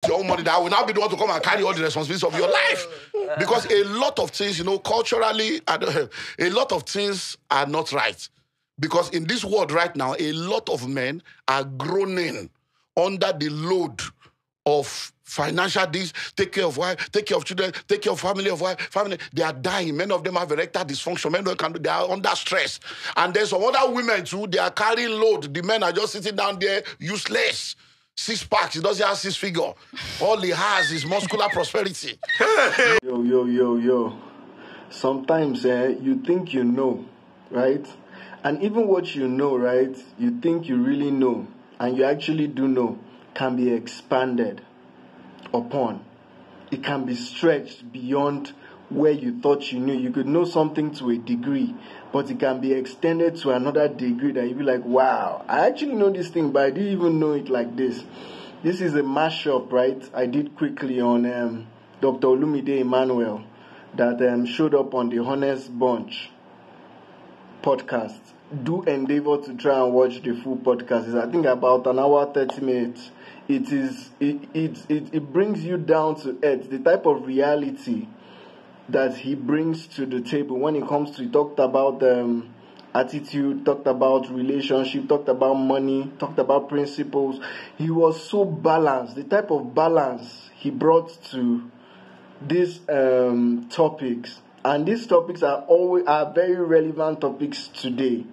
your own money, that I will now be the one to come and carry all the responsibilities of your life. Because a lot of things, culturally, a lot of things are not right. Because in this world right now, a lot of men are groaning under the load of financial things, take care of wife, take care of children, take care of family, They are dying. Many of them have erectile dysfunction. Many of them they are under stress. And there's some other women too, they are carrying load. The men are just sitting down there, useless. 6 packs, he doesn't have 6 figure. All he has is muscular prosperity. Yo. Sometimes you think you know, right? And even what you know, right, you think you really know, and you actually do know, can be expanded upon. It can be stretched beyond where you thought you knew. You could know something to a degree, but it can be extended to another degree that you'd be like, wow, I actually know this thing, but I didn't even know it like this. This is a mashup, right? I did quickly on Dr. Olumide Emmanuel that showed up on the Honest Bunch podcast. Do endeavor to try and watch the full podcast. It's, I think, about an hour, 30 minutes. It brings you down to earth, the type of reality that he brings to the table when it comes to, he talked about attitude, talked about relationship, talked about money, talked about principles. He was so balanced. The type of balance he brought to these topics, and these topics are very relevant topics today.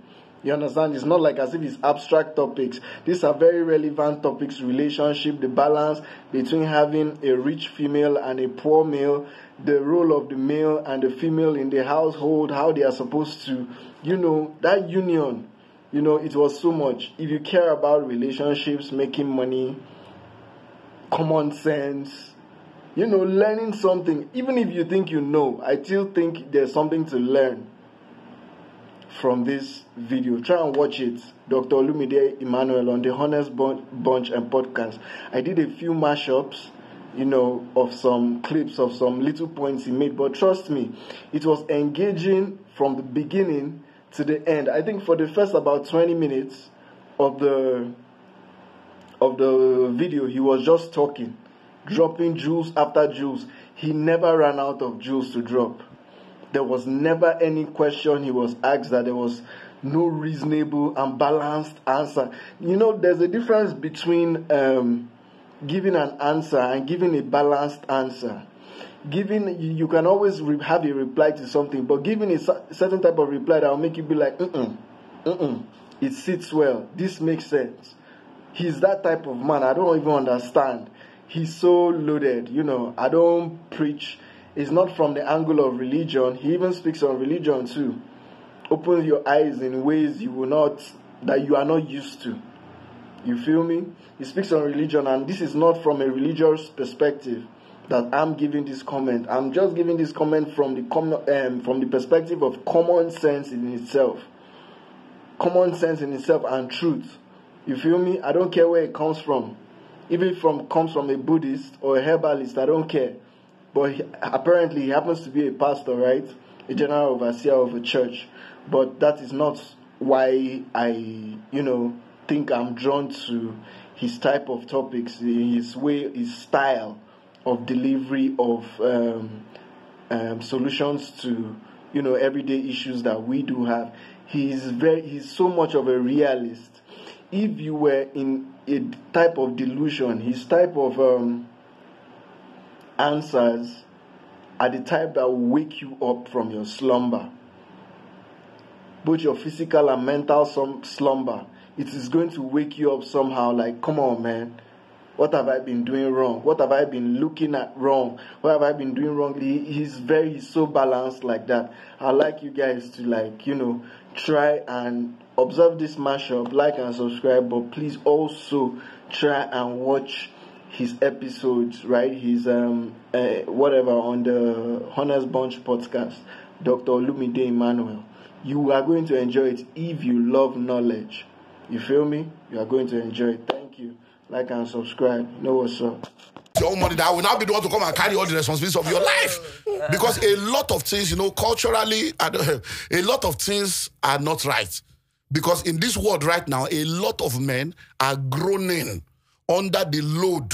You understand? It's not like as if it's abstract topics. These are very relevant topics: relationship, the balance between having a rich female and a poor male, the role of the male and the female in the household, how they are supposed to, that union. It was so much. If you care about relationships, making money, common sense, learning something, even if you think you know, I still think there's something to learn from this video. Try and watch it. Dr. Olumide Emmanuel on the Honest Bunch and podcast. I did a few mashups, of some clips of some little points he made, but trust me, it was engaging from the beginning to the end. I think for the first about 20 minutes of the video, he was just talking, dropping jewels after jewels. He never ran out of jewels to drop. There was never any question he was asked that there was no reasonable and balanced answer. There's a difference between giving an answer and giving a balanced answer. You can always have a reply to something, but giving a certain type of reply that will make you be like, it sits well. This makes sense. He's that type of man. I don't even understand. He's so loaded. I don't preach. It's not from the angle of religion. He even speaks on religion too. Opens your eyes in ways that you are not used to. You feel me? He speaks on religion, and this is not from a religious perspective that I'm giving this comment. I'm just giving this comment from the perspective of common sense in itself. Common sense in itself and truth. You feel me? I don't care where it comes from. Even if it comes from a Buddhist or a herbalist, I don't care. But apparently he happens to be a pastor, right? A general overseer of a church. But that is not why I, think I'm drawn to his type of topics, his way, his style of delivery of solutions to, everyday issues that we do have. He's so much of a realist. If you were in a type of delusion, his type of answers are the type that will wake you up from your slumber. Both your physical and mental slumber. It is going to wake you up somehow, like, come on, man. What have I been doing wrong? What have I been looking at wrong? What have I been doing wrong? He's so balanced like that. I'd like you guys to try and observe this mashup, like and subscribe, but please also try and watch his episodes, right? His whatever on the Honest Bunch podcast, Dr. Olumide Emmanuel. You are going to enjoy it if you love knowledge. You feel me? You are going to enjoy it. Thank you. Like and subscribe. You know what's up. Your own money, that I will now be the one to come and carry all the responsibilities of your life. Because a lot of things, culturally, a lot of things are not right. Because in this world right now, a lot of men are groaning under the load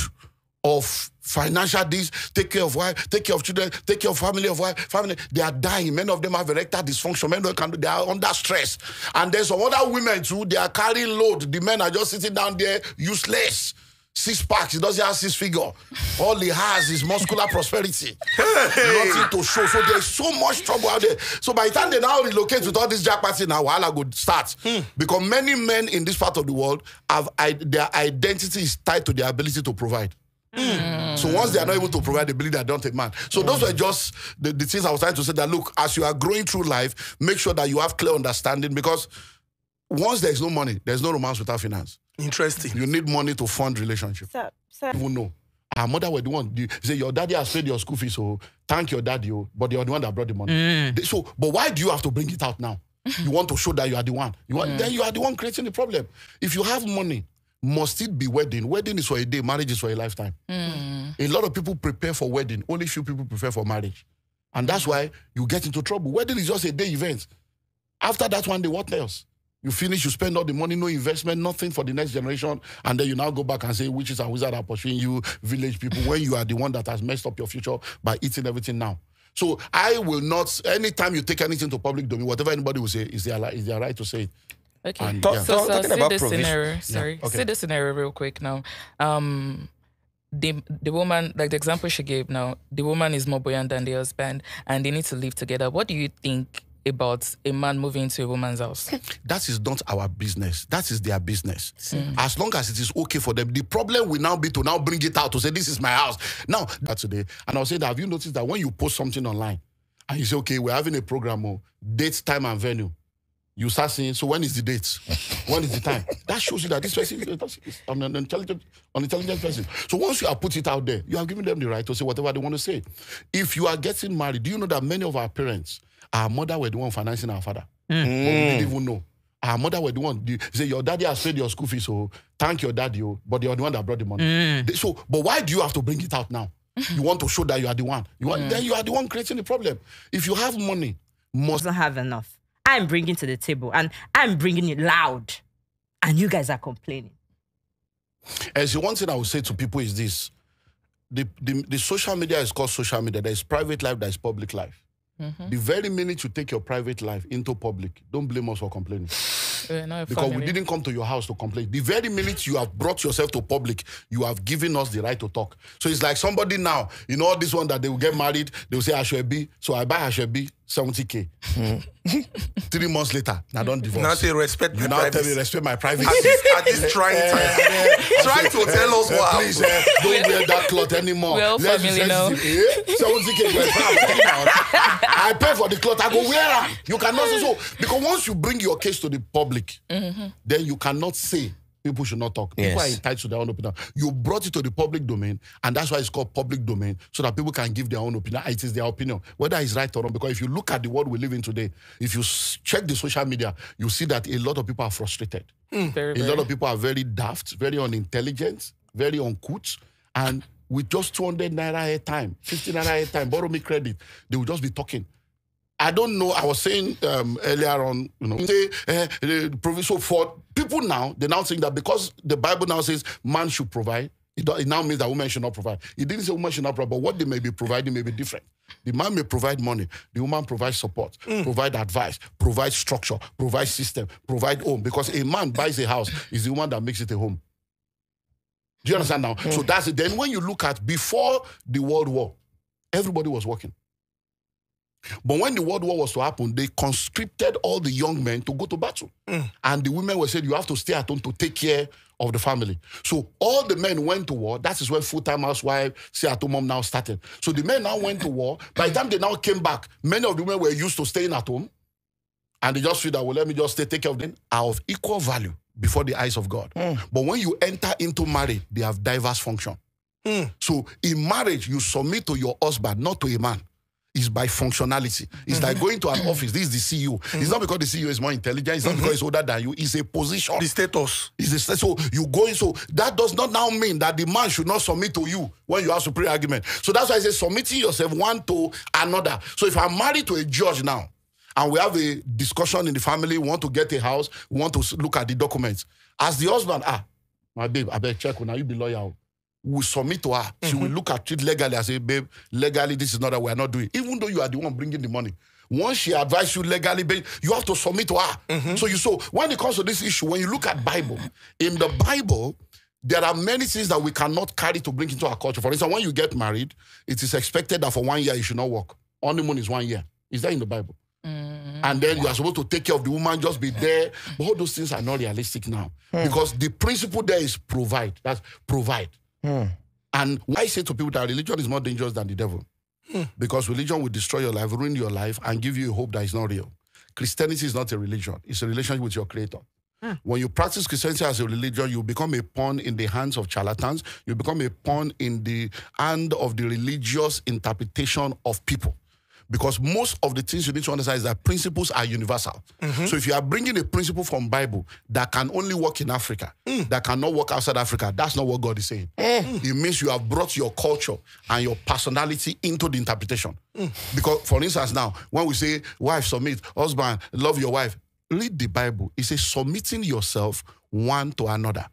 of financial this, take care of wife, take care of children, take care of family. They are dying. Many of them have erectile dysfunction. Many of them they are under stress. And there's some other women too, they are carrying load. The men are just sitting down there, useless. 6 packs, he doesn't have 6 figure. All he has is muscular prosperity. Nothing to show. So there's so much trouble out there. So by the time they now relocate with all this jackpotting, now wahala go start. Because many men in this part of the world have their identity is tied to their ability to provide. So once they are not able to provide, they believe they are not a man. So those were just the things I was trying to say, that look, as you are growing through life, make sure that you have clear understanding, because once there is no money, there's no romance without finance. Interesting. You need money to fund relationship. Sir. Even know. Our mother were the one. You say your daddy has paid your school fees, so thank your daddy, but you're the one that brought the money. But why do you have to bring it out now? You want to show that you are the one. Then you are the one creating the problem. If you have money, must it be wedding? Wedding is for a day, marriage is for a lifetime. A lot of people prepare for wedding. Only few people prepare for marriage. And that's why you get into trouble. Wedding is just a day event. After that one day, what else? You finish, you spend all the money, no investment, nothing for the next generation, and then you now go back and say witches and wizards are pursuing you, village people, when you are the one that has messed up your future by eating everything now. So I will not, anytime you take anything to public domain, whatever anybody will say, is their right to say it. Okay. And, So talking see about this provision. scenario. Sorry. Yeah, okay. See this scenario real quick now. The woman, like the example she gave now, the woman is more buoyant than the husband, and they need to live together. What do you think about a man moving into a woman's house? That is not our business. That is their business. As long as it is okay for them. The problem will now be to now bring it out to say, this is my house. Now, that's today. And I'll say that, have you noticed that when you post something online and you say, okay, we're having a program, date, time, and venue, you start saying, so when is the date? When is the time? That shows you that this person is an intelligent person. So once you have put it out there, you have given them the right to say whatever they want to say. If you are getting married, do you know that many of our parents, our mother were the one financing our father? But we didn't even know. Our mother were the one. You say, your daddy has paid your school fees, so thank your daddy, but you're the one that brought the money. But why do you have to bring it out now? You want to show that you are the one. Then you are the one creating the problem. If you have money, Doesn't have enough. I'm bringing to the table, and I'm bringing it loud, and you guys are complaining. And so one thing I would say to people is this. The social media is called social media. There is private life, there is public life. The very minute you take your private life into public, don't blame us for complaining. Because we didn't come to your house to complain. The very minute you have brought yourself to public, you have given us the right to talk. So it's like somebody now, you know, this one that they will get married, they will say Ashwebi. So I buy Ashwebi 70K. 3 months later, I don't divorce. Now say respect my privacy. Tell me respect my privacy. At this trying time. Try to tell us what please, don't wear that cloth anymore. Well, family now. 70K. I pay for the cloth. I go wear it. You cannot say so. Because once you bring your case to the public, then you cannot say people should not talk. People are entitled to their own opinion. You brought it to the public domain, and that's why it's called public domain, so that people can give their own opinion. It is their opinion, whether it's right or wrong. Because if you look at the world we live in today, if you check the social media, you see that a lot of people are frustrated. A lot of people are very daft, very unintelligent, very uncouth, and with just 200 naira airtime, 50 naira airtime, borrow me credit, they will just be talking. I don't know. I was saying earlier on, so for people now, they now think that because the Bible now says man should provide, it now means that women should not provide. It didn't say women should not provide, but what they may be providing may be different. The man may provide money, the woman provides support, provide advice, provide structure, provide system, provide home. Because a man buys a house, is the woman that makes it a home. Do you understand now? So that's it. Then when you look at before the World War, everybody was working. But when the World War was to happen, they conscripted all the young men to go to battle. And the women were said, you have to stay at home to take care of the family. So all the men went to war. That is when full-time housewife, stay-at-home mom now started. So the men now went to war. By the time they now came back, many of the women were used to staying at home. And they just feel that, well, let me just take care of them, are of equal value before the eyes of God. But when you enter into marriage, they have diverse function. So in marriage, you submit to your husband, not to a man. It's by functionality. It's like going to an office. This is the CEO. It's not because the CEO is more intelligent. It's not because he's older than you. It's a position. the status. So you go in. So that does not now mean that the man should not submit to you when you have supreme argument. So that's why I say submitting yourself one to another. So if I'm married to a judge now, and we have a discussion in the family, we want to get a house, we want to look at the documents. As the husband, my babe, I better check now, you be loyal. will submit to her. She will look at it legally and say, babe, legally, this is not that we are not doing. Even though you are the one bringing the money. Once she advises you legally, babe, you have to submit to her. So when it comes to this issue, when you look at Bible, in the Bible, there are many things that we cannot carry to bring into our culture. For instance, when you get married, it is expected that for 1 year you should not work. Honeymoon is 1 year. Is that in the Bible? And then you are supposed to take care of the woman, just be there. But all those things are not realistic now. Because the principle there is provide. That's provide. And I say to people that religion is more dangerous than the devil. Because religion will destroy your life, ruin your life, and give you a hope that is not real. Christianity is not a religion. It's a relationship with your creator. When you practice Christianity as a religion, you become a pawn in the hands of charlatans. You become a pawn in the hand of the religious interpretation of people. Because most of the things you need to understand is that principles are universal. So if you are bringing a principle from Bible that can only work in Africa, that cannot work outside Africa, that's not what God is saying. It means you have brought your culture and your personality into the interpretation. Because, for instance, now, when we say, wife, submit, husband, love your wife, read the Bible. It says submitting yourself one to another.